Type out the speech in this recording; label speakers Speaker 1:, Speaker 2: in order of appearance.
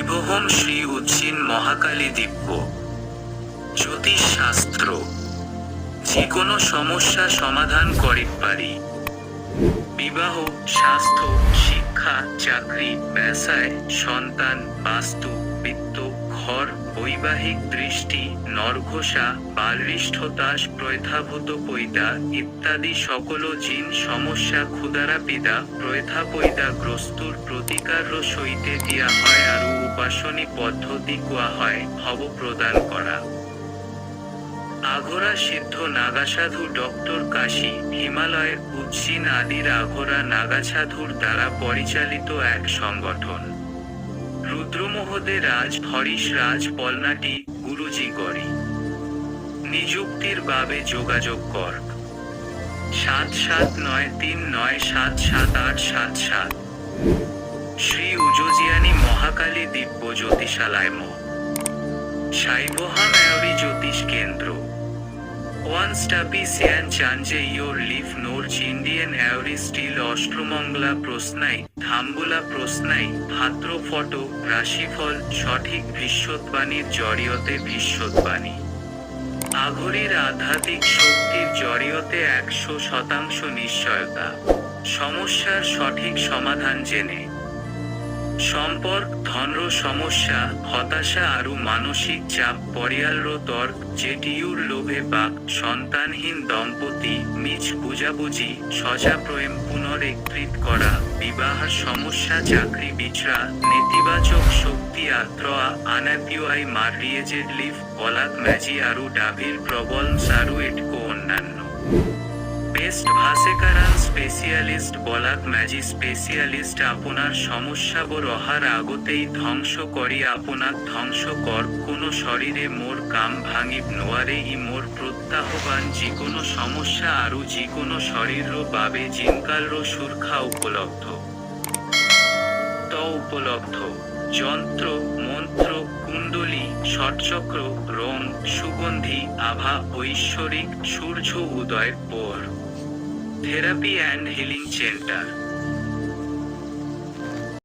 Speaker 1: শিবহোম শ্রী উজ্জীন মহাকালী দিব্য জ্যোতিষ শাস্ত্র যে কোনো সমস্যা সমাধান করিতে পারি। বিবাহ, স্বাস্থ্য, শিক্ষা, চাকরি, ব্যবসায়, সন্তান, বাস্তু, বিত্ত, ঘর, বৈবাহিক দৃষ্টি, নরঘোষা, বালৃষ্ঠতাস, প্রয়থাভূত পৈদা ইত্যাদি সকল জিন সমস্যা ক্ষুদারা পিদা প্রয়থা গ্রস্তুর প্রতিকার সইতে দিয়া হয় আৰু উপাসনী পদ্ধতি কোয়া হয় ভব প্রদান করা। আঘোরা সিদ্ধ নাগাসাধু ডক্টর কাশী, হিমালয়ের উজ্জীন আদির আঘোরা নাগাসাধুর দ্বারা পরিচালিত এক সংগঠন। রুদ্রমোহদে রাজ হরিশ রাজ পলনাটি গুরুজি গড়ি নিযুক্তির বাবে যোগাযোগ কর 7793977877। শ্রী উজজিয়ানি মহাকালী দিব্য জ্যোতিষালয় সাইবহাম অ্যাওরি জ্যোতিষ কেন্দ্র ওয়ানস্টাপি সিয়ান চাঞ্জে ইয়োর লিফ নোর্জ ইন্ডিয়ান অ্যাওরি স্টিল অষ্ট্রমঙ্গলা প্রশ্নাই থাম্বুলা প্রশ্নাই ভাদ্র ফটো রাশিফল সঠিক ভবিষ্যৎবাণীর জড়িয়তে ভবিষ্যৎবাণী আঘরির আধ্যাত্মিক শক্তির জড়িয়তে 100% নিশ্চয়তা সমস্যার সঠিক সমাধান জেনে সম্পর্ক ধনর সমস্যা হতাশা আৰু মানসিক চাপ পরিয়ালর তর্ক জেটিউর লোভে বাক সন্তানহীন দম্পতি মিছ বুঝাবুঝি সজা প্রেম পুনরেকৃত করা বিবাহ সমস্যা চাকরি বিচরা নেতিবাচক শক্তি আত্রয়া আনাপিওয়াই মারিয়েজেড লিফ বলাক ম্যাজি আৰু ডাভির প্রবল সারু এটকো অন্যান্য বেস্ট ভাষেকারান স্পেশালিস্ট বলাক ম্যাজি স্পেশালিস্ট আপনার সমস্যাবর অহার আগতেই ধ্বংস করি আপনাক ধ্বংস কর কোনো শরীরে মোর কাম ভাঙিব নোয়ারে ই মোর প্রত্যাহ্বান যিকোনো সমস্যা আৰু যিকোনো শরীরর বাবে জিনকালর সুরক্ষা উপলব্ধ উপলব্ধ যন্ত্র মন্ত্র কুণ্ডলী ষটচক্র রং সুগন্ধি আভা ঐশ্বরিক সূর্য উদয় পোর থেরাপি অ্যান্ড হিলিং সেন্টার।